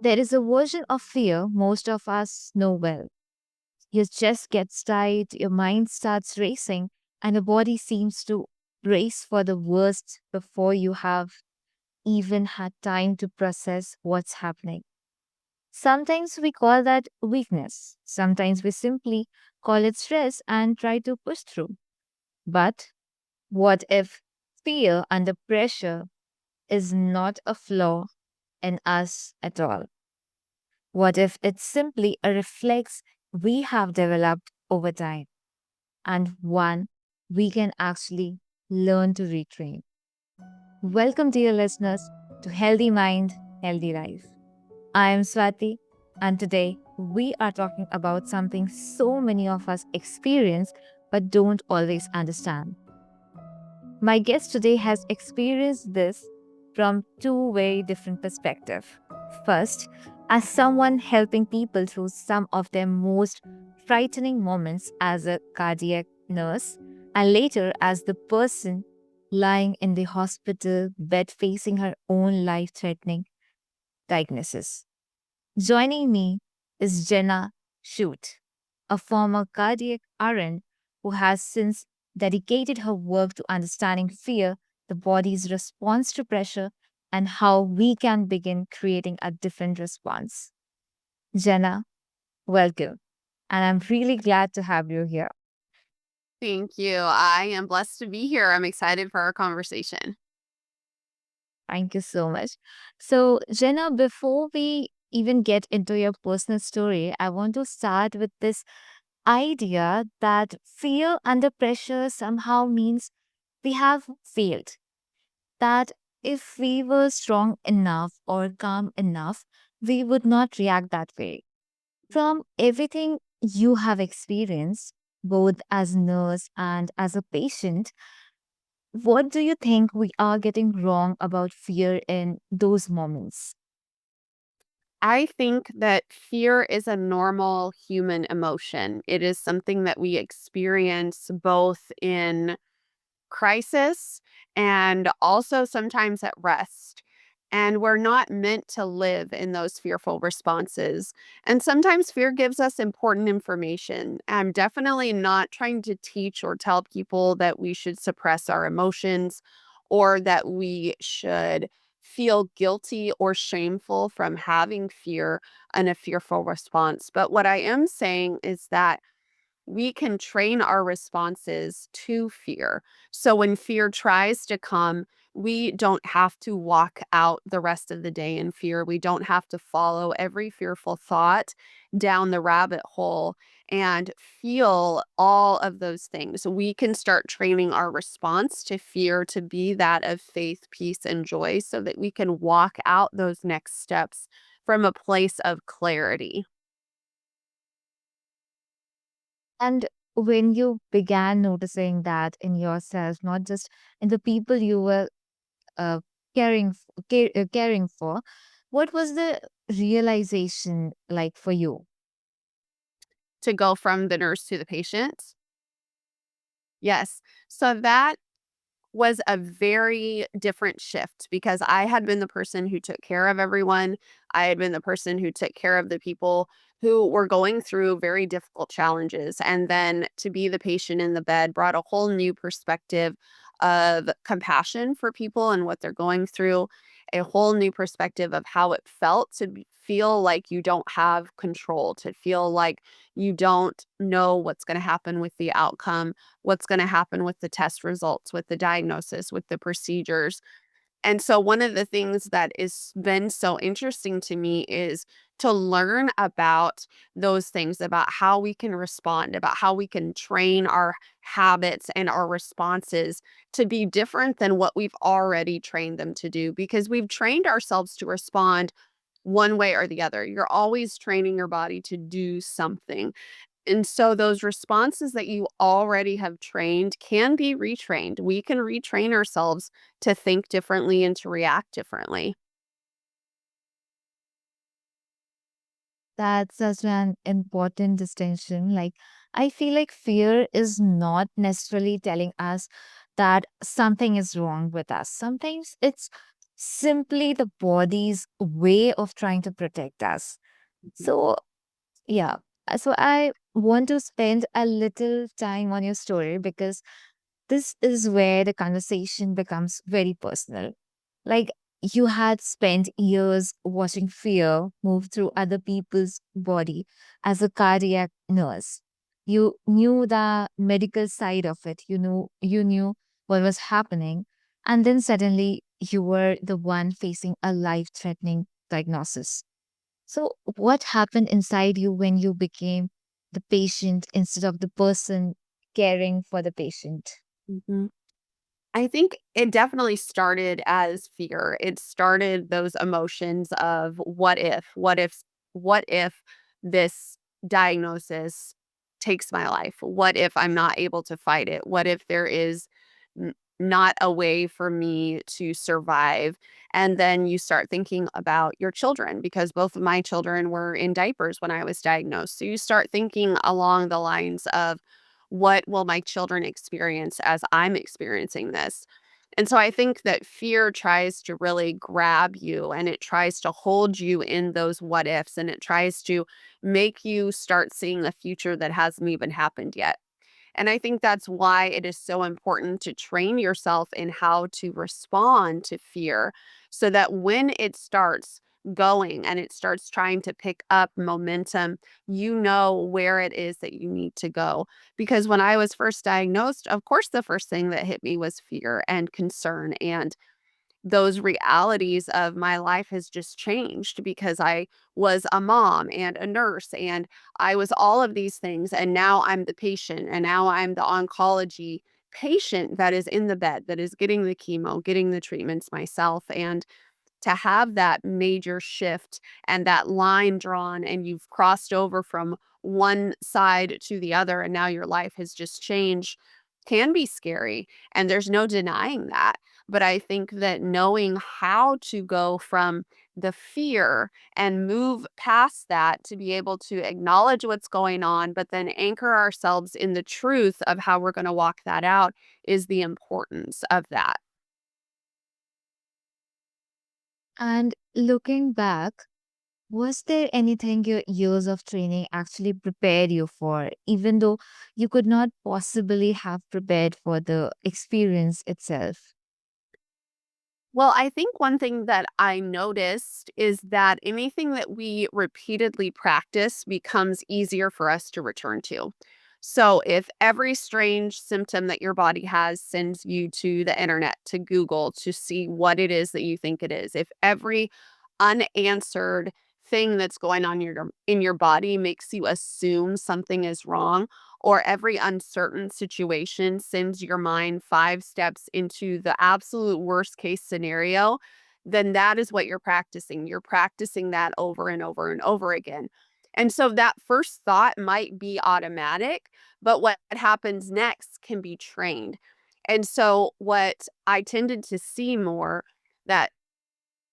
There is a version of fear most of us know well. Your chest gets tight, your mind starts racing, and your body seems to brace for the worst before you have even had time to process what's happening. Sometimes we call that weakness. Sometimes we simply call it stress and try to push through. But what if fear under pressure is not a flaw in us at all? What if it's simply a reflex we have developed over time and one we can actually learn to retrain? Welcome, dear listeners, to Healthy Mind, Healthy Life. I am Swati, and today we are talking about something so many of us experience but don't always understand. My guest today has experienced this from two very different perspectives. First, as someone helping people through some of their most frightening moments as a cardiac nurse, and later as the person lying in the hospital bed facing her own life threatening diagnosis. Joining me is Jenna Schutt, a former cardiac RN who has since dedicated her work to understanding fear, the body's response to pressure, and how we can begin creating a different response. Jenna, welcome. And I'm really glad to have you here. Thank you. I am blessed to be here. I'm excited for our conversation. Thank you so much. So, Jenna, before we even get into your personal story, I want to start with this idea that fear under pressure somehow means we have failed. That if we were strong enough or calm enough, we would not react that way. From everything you have experienced, both as a nurse and as a patient, what do you think we are getting wrong about fear in those moments? I think that fear is a normal human emotion. It is something that we experience both in crisis and also sometimes at rest. And we're not meant to live in those fearful responses. And sometimes fear gives us important information. I'm definitely not trying to teach or tell people that we should suppress our emotions or that we should feel guilty or shameful from having fear and a fearful response. But what I am saying is that we can train our responses to fear. So when fear tries to come, we don't have to walk out the rest of the day in fear. We don't have to follow every fearful thought down the rabbit hole and feel all of those things. We can start training our response to fear to be that of faith, peace, and joy so that we can walk out those next steps from a place of clarity. And when you began noticing that in yourself, not just in the people you were uh, caring for, what was the realization like for you? To go from the nurse to the patient. Yes. So that was a very different shift because I had been the person who took care of everyone. I had been the person who took care of the people who were going through very difficult challenges. And then to be the patient in the bed brought a whole new perspective of compassion for people and what they're going through, a whole new perspective of how it felt to feel like you don't have control, to feel like you don't know what's going to happen with the outcome, what's going to happen with the test results, with the diagnosis, with the procedures. And so one of the things that has been so interesting to me is to learn about those things, about how we can respond, about how we can train our habits and our responses to be different than what we've already trained them to do because we've trained ourselves to respond one way or the other. You're always training your body to do something. And so those responses that you already have trained can be retrained. We can retrain ourselves to think differently and to react differently. That's such an important distinction. Like, I feel like fear is not necessarily telling us that something is wrong with us. Sometimes it's simply the body's way of trying to protect us. Mhm. So, yeah. So, I want to spend a little time on your story because this is where the conversation becomes very personal. Like, you had spent years watching fear move through other people's body as a cardiac nurse. You knew the medical side of it. You knew what was happening. And then suddenly you were the one facing a life-threatening diagnosis. So what happened inside you when you became the patient instead of the person caring for the patient? Mhm. I think it definitely started as fear. It started those emotions of what if this diagnosis takes my life? What if I'm not able to fight it? What if there is not a way for me to survive? And then you start thinking about your children because both of my children were in diapers when I was diagnosed. So you start thinking along the lines of, what will my children experience as I'm experiencing this? And so I think that fear tries to really grab you and it tries to hold you in those what ifs and it tries to make you start seeing a future that hasn't even happened yet. And I think that's why it is so important to train yourself in how to respond to fear so that when it starts going and it starts trying to pick up momentum, you know where it is that you need to go. Because when I was first diagnosed, of course, the first thing that hit me was fear and concern and those realities of my life has just changed because I was a mom and a nurse and I was all of these things and now I'm the patient and now I'm the oncology patient that is in the bed that is getting the chemo, getting the treatments myself and to have that major shift and that line drawn and you've crossed over from one side to the other and now your life has just changed can be scary and there's no denying that, but I think that knowing how to go from the fear and move past that to be able to acknowledge what's going on but then anchor ourselves in the truth of how we're going to walk that out is the importance of that. And looking back, was there anything your years of training actually prepared you for, even though you could not possibly have prepared for the experience itself? Well, I think one thing that I noticed is that anything that we repeatedly practice becomes easier for us to return to. So, if every strange symptom that your body has sends you to the internet, to Google to see what it is that you think it is, if every unanswered thing that's going on in your body makes you assume something is wrong, or every uncertain situation sends your mind 5 steps into the absolute worst case scenario, then that is what you're practicing. You're practicing that over and over and over again. And so that first thought might be automatic, but what happens next can be trained. And so what I tended to see more that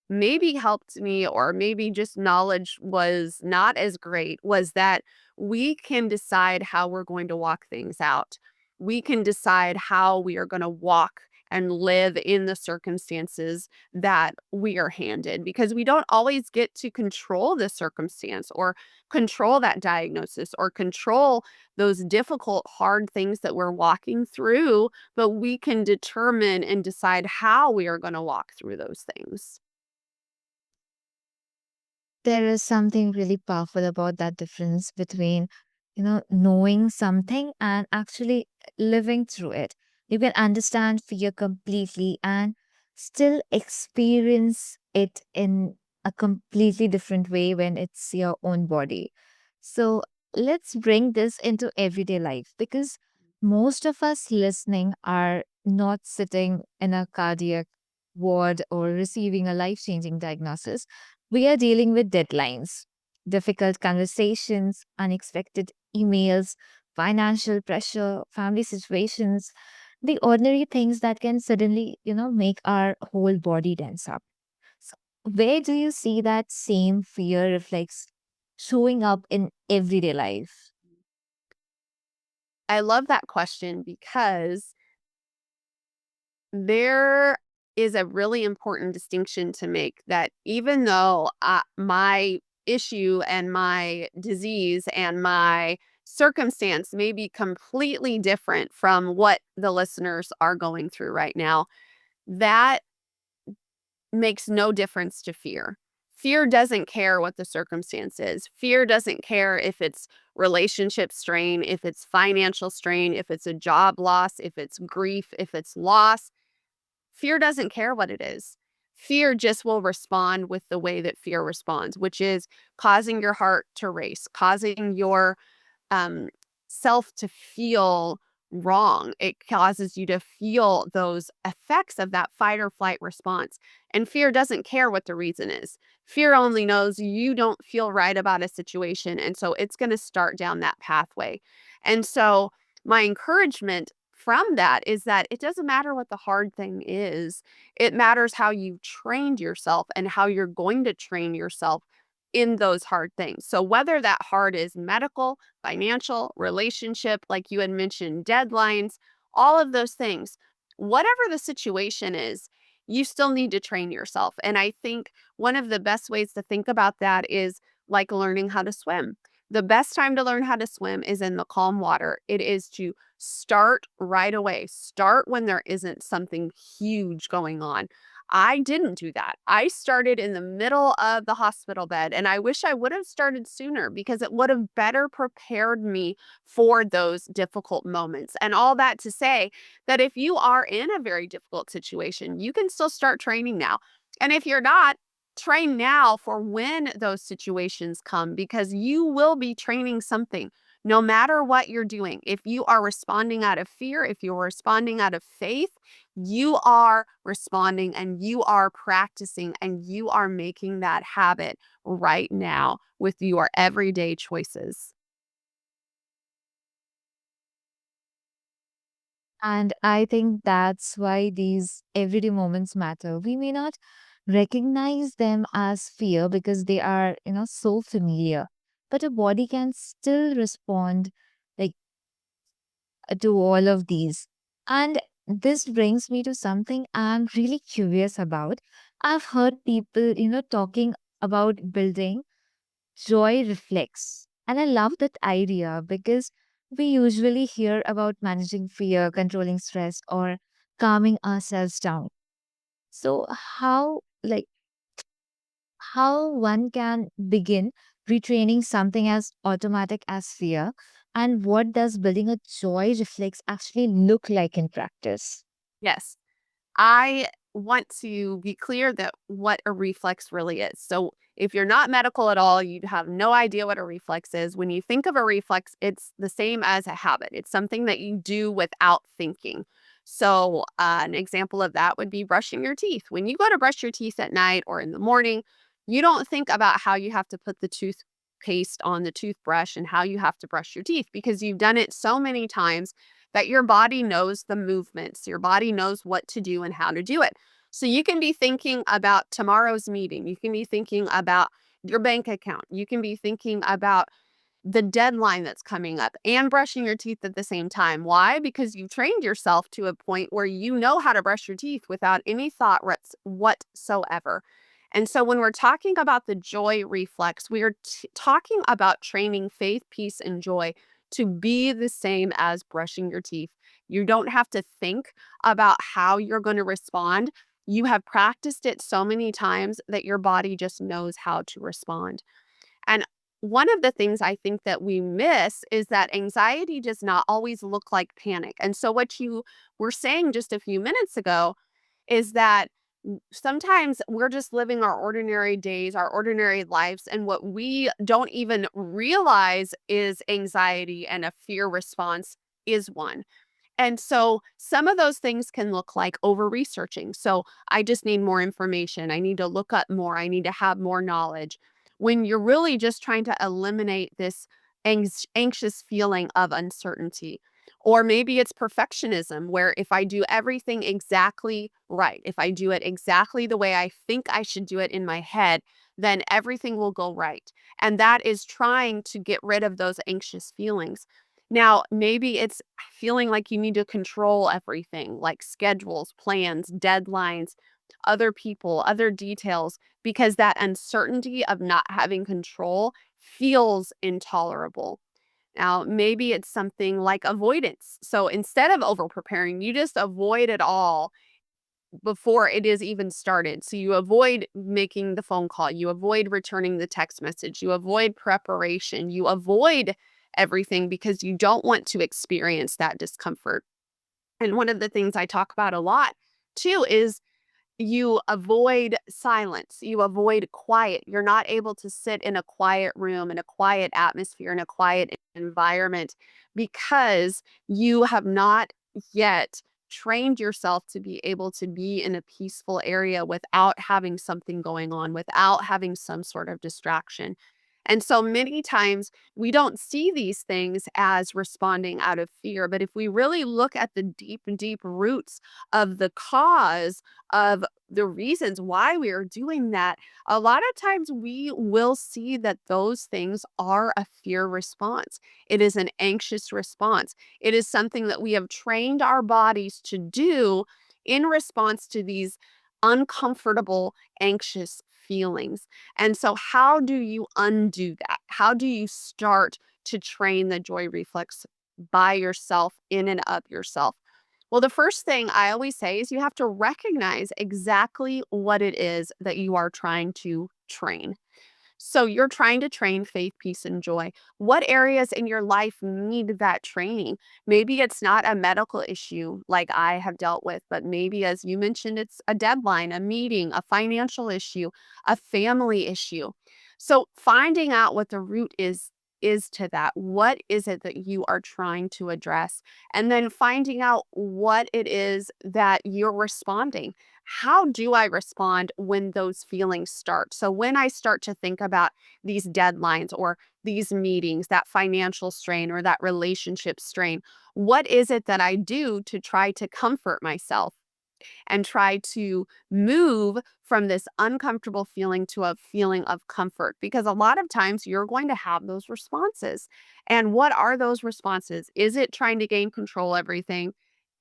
maybe helped me or maybe just knowledge was not as great was that we can decide how we're going to walk things out. We can decide how we are going to walk and live in the circumstances that we are handed because we don't always get to control the circumstance or control that diagnosis or control those difficult hard things that we're walking through, but we can determine and decide how we are going to walk through those things. There is something really powerful about that difference between, knowing something and actually living through it. You can understand fear completely and still experience it in a completely different way when it's your own body. So let's bring this into everyday life because most of us listening are not sitting in a cardiac ward or receiving a life changing diagnosis. We are dealing with deadlines, difficult conversations, unexpected emails, financial pressure, family situations, the ordinary things that can suddenly, make our whole body tense up. So, where do you see that same fear reflex showing up in everyday life? I love that question because there is a really important distinction to make, that even though my issue and my disease and my circumstance may be completely different from what the listeners are going through right now, that makes no difference to fear. Fear doesn't care what the circumstance is. Fear doesn't care if it's relationship strain, if it's financial strain, if it's a job loss, if it's grief, if it's loss. Fear doesn't care what it is. Fear just will respond with the way that fear responds, which is causing your heart to race, causing your um, self to feel wrong. It causes you to feel those effects of that fight or flight response. And fear doesn't care what the reason is. Fear only knows you don't feel right about a situation. And so it's going to start down that pathway. And so my encouragement from that is that it doesn't matter what the hard thing is. It matters how you trained yourself and how you're going to train yourself in those hard things. So whether that hard is medical, financial, relationship, like you had mentioned, deadlines, all of those things, whatever the situation is, you still need to train yourself. And I think one of the best ways to think about that is like learning how to swim. The best time to learn how to swim is in the calm water. It is to start right away. Start when there isn't something huge going on. I didn't do that. I started in the middle of the hospital bed, and I wish I would have started sooner because it would have better prepared me for those difficult moments. And all that to say that if you are in a very difficult situation, you can still start training now. And if you're not, train now for when those situations come, because you will be training something no matter what you're doing. If you are responding out of fear, if you're responding out of faith, you are responding and you are practicing and you are making that habit right now with your everyday choices. And I think that's why these everyday moments matter. We may not recognize them as fear because they are, so familiar, but a body can still respond like to all of these. And this brings me to something I'm really curious about. I've heard people, talking about building Joy Reflex. And I love that idea because we usually hear about managing fear, controlling stress, or calming ourselves down. So how one can begin retraining something as automatic as fear, and what does building a joy reflex actually look like in practice? Yes. I want to be clear that what a reflex really is. So, if you're not medical at all, you'd have no idea what a reflex is. When you think of a reflex, it's the same as a habit. It's something that you do without thinking. So, an example of that would be brushing your teeth. When you go to brush your teeth at night or in the morning, you don't think about how you have to put the toothpaste on the toothbrush and how you have to brush your teeth because you've done it so many times that your body knows the movements. Your body knows what to do and how to do it. So you can be thinking about tomorrow's meeting. You can be thinking about your bank account. You can be thinking about the deadline that's coming up and brushing your teeth at the same time. Why? Because you've trained yourself to a point where you know how to brush your teeth without any thought whatsoever. And so when we're talking about the joy reflex, we are talking about training faith, peace, and joy to be the same as brushing your teeth. You don't have to think about how you're going to respond. You have practiced it so many times that your body just knows how to respond. And one of the things I think that we miss is that anxiety does not always look like panic. And so, what you were saying just a few minutes ago is that sometimes we're just living our ordinary days, our ordinary lives, and what we don't even realize is anxiety and a fear response is one. And so some of those things can look like over researching. So I just need more information. I need to look up more. I need to have more knowledge. When you're really just trying to eliminate this anxious feeling of uncertainty. Or maybe it's perfectionism, where if I do everything exactly right, if I do it exactly the way I think I should do it in my head, then everything will go right. And that is trying to get rid of those anxious feelings. Now, maybe it's feeling like you need to control everything, like schedules, plans, deadlines, other people, other details, because that uncertainty of not having control feels intolerable. Now, maybe it's something like avoidance. So instead of over preparing, you just avoid it all before it is even started. So you avoid making the phone call, you avoid returning the text message, you avoid preparation, you avoid everything because you don't want to experience that discomfort. And one of the things I talk about a lot too is you avoid silence, you avoid quiet. You're not able to sit in a quiet room, in a quiet atmosphere, in a quiet environment because you have not yet trained yourself to be able to be in a peaceful area without having something going on, without having some sort of distraction. And so many times we don't see these things as responding out of fear. But if we really look at the deep, deep roots of the cause of the reasons why we are doing that, a lot of times we will see that those things are a fear response. It is an anxious response. It is something that we have trained our bodies to do in response to these uncomfortable, anxious feelings. And so, how do you undo that? How do you start to train the joy reflex by yourself, in and of yourself? Well, the first thing I always say is you have to recognize exactly what it is that you are trying to train. So you're trying to train faith, peace, and joy. What areas in your life need that training? Maybe it's not a medical issue like I have dealt with, but maybe, as you mentioned, it's a deadline, a meeting, a financial issue, a family issue. So finding out what the root is to that. What is it that you are trying to address? And then finding out what it is that you're responding. How do I respond when those feelings start? So, when I start to think about these deadlines or these meetings, that financial strain or that relationship strain, what is it that I do to try to comfort myself? And try to move from this uncomfortable feeling to a feeling of comfort, because a lot of times you're going to have those responses. And what are those responses? Is it trying to gain control everything?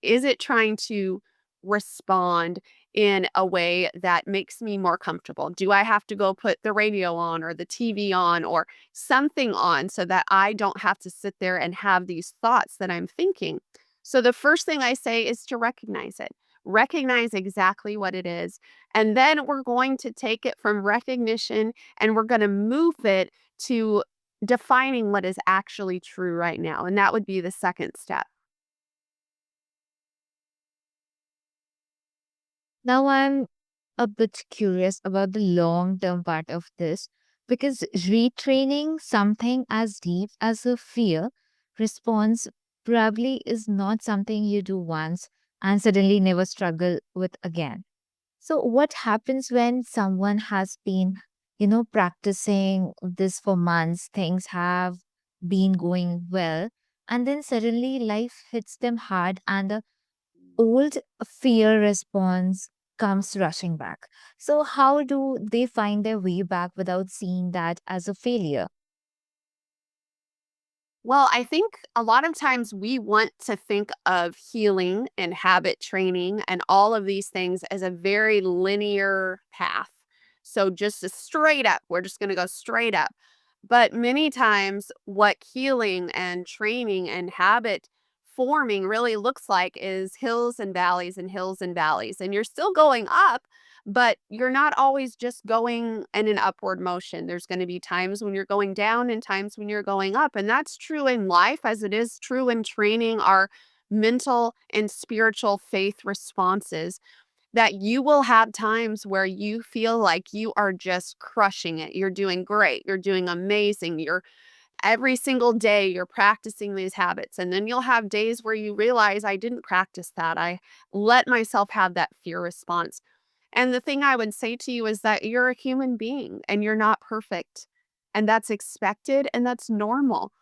Is it trying to respond in a way that makes me more comfortable? Do I have to go put the radio on or the TV on or something on so that I don't have to sit there and have these thoughts that I'm thinking? So the first thing I say is to recognize it. Recognize exactly what it is. And then we're going to take it from recognition and we're going to move it to defining what is actually true right now. And that would be the second step. Now I'm a bit curious about the long term part of this because retraining something as deep as a fear response probably is not something you do once and suddenly never struggle with again. So, what happens when someone has been, practicing this for months, things have been going well, and then suddenly life hits them hard and the old fear response comes rushing back. So, how do they find their way back without seeing that as a failure? Well, I think a lot of times we want to think of healing and habit training and all of these things as a very linear path. So just a straight up, we're just going to go straight up. But many times, what healing and training and habit forming really looks like is hills and valleys and hills and valleys. And you're still going up, but you're not always just going in an upward motion. There's going to be times when you're going down and times when you're going up. And that's true in life as it is true in training our mental and spiritual faith responses. That you will have times where you feel like you are just crushing it. You're doing great. You're doing amazing. You're every single day you're practicing these habits. And then you'll have days where you realize I didn't practice that. I let myself have that fear response. And the thing I would say to you is that you're a human being and you're not perfect. And that's expected and that's normal.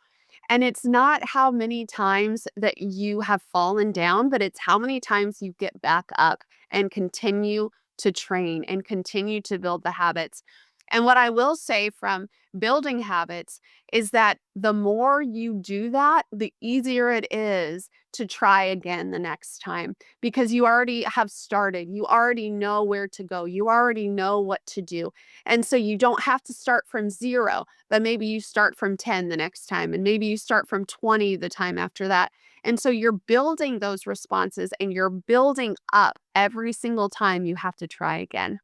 And it's not how many times that you have fallen down, but it's how many times you get back up and continue to train and continue to build the habits. And what I will say from building habits is that the more you do that, the easier it is to try again the next time because you already have started. You already know where to go. You already know what to do. And so you don't have to start from zero, but maybe you start from 10 the next time, and maybe you start from 20 the time after that. And so you're building those responses and you're building up every single time you have to try again.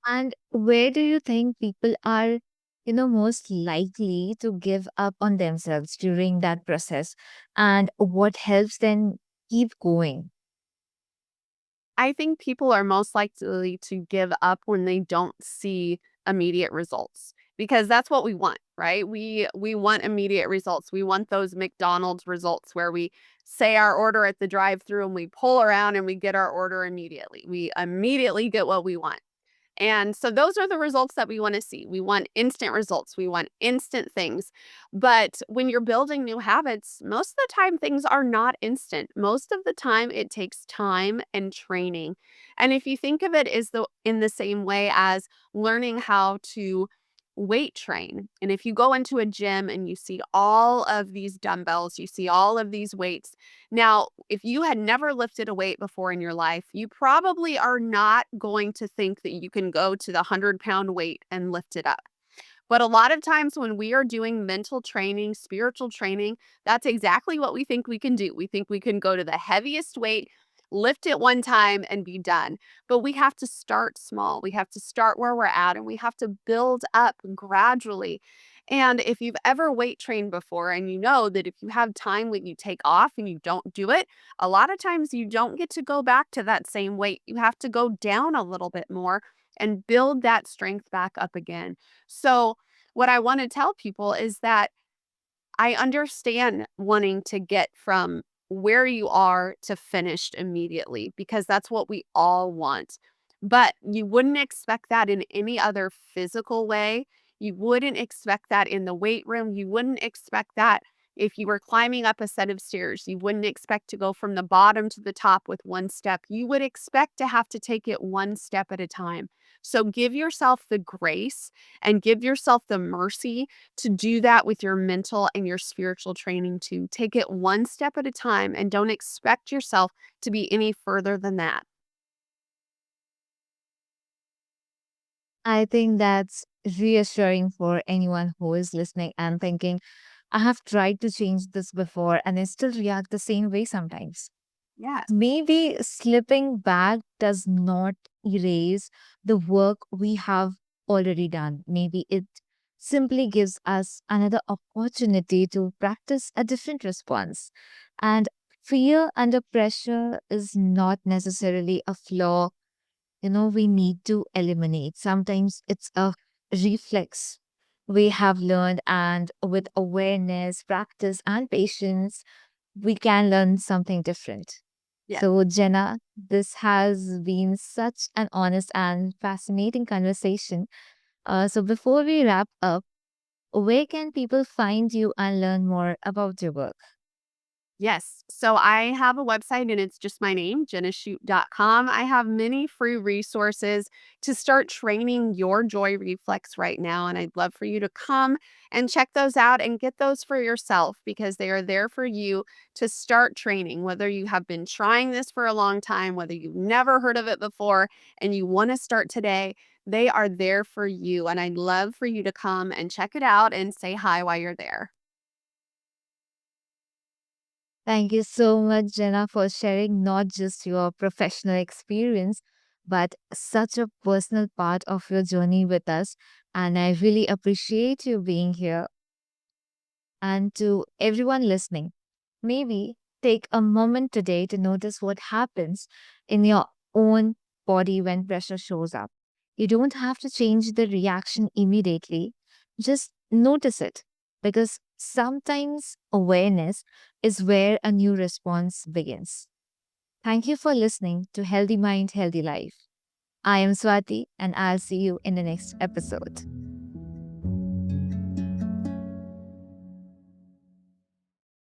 And where do you think people are, most likely to give up on themselves during that process? And what helps them keep going? I think people are most likely to give up when they don't see immediate results because that's what we want, right? We want immediate results. We want those McDonald's results where we say our order at the drive-through and we pull around and we get our order immediately. We immediately get what we want. And so those are the results that we want to see. We want instant results. We want instant things. But when you're building new habits, most of the time things are not instant. Most of the time it takes time and training. And if you think of it as the in the same way as learning how to weight train. And if you go into a gym and you see all of these dumbbells, you see all of these weights, now, if you had never lifted a weight before in your life, you probably are not going to think that you can go to the 100-pound weight and lift it up. But a lot of times when we are doing mental training, spiritual training, that's exactly what we think we can do. We think we can go to the heaviest weight, lift it one time, and be done. But we have to start small. We have to start where we're at and we have to build up gradually. And if you've ever weight trained before and you know that if you have time when you take off and you don't do it, a lot of times you don't get to go back to that same weight. You have to go down a little bit more and build that strength back up again. So, what I want to tell people is that I understand wanting to get from where you are to finished immediately because that's what we all want. But you wouldn't expect that in any other physical way. You wouldn't expect that in the weight room. You wouldn't expect that if you were climbing up a set of stairs. You wouldn't expect to go from the bottom to the top with one step. You would expect to have to take it one step at a time. So give yourself the grace and give yourself the mercy to do that with your mental and your spiritual training too. Take it one step at a time and don't expect yourself to be any further than that. I think that's reassuring for anyone who is listening and thinking, I have tried to change this before and I still react the same way sometimes. Yes. Maybe slipping back does not erase the work we have already done. Maybe it simply gives us another opportunity to practice a different response. And fear under pressure is not necessarily a flaw, we need to eliminate. Sometimes it's a reflex we have learned, and with awareness, practice, and patience, we can learn something different. Yes. So, Jenna, this has been such an honest and fascinating conversation. So, before we wrap up, where can people find you and learn more about your work? Yes. So I have a website and it's just my name, jennaschutt.com. I have many free resources to start training your Joy Reflex right now. And I'd love for you to come and check those out and get those for yourself because they are there for you to start training. Whether you have been trying this for a long time, whether you've never heard of it before and you want to start today, they are there for you. And I'd love for you to come and check it out and say hi while you're there. Thank you so much, Jenna, for sharing not just your professional experience, but such a personal part of your journey with us. And I really appreciate you being here. And to everyone listening, maybe take a moment today to notice what happens in your own body when pressure shows up. You don't have to change the reaction immediately, just notice it because sometimes awareness is where a new response begins. Thank you for listening to Healthy Mind, Healthy Life. I am Swati, and I'll see you in the next episode.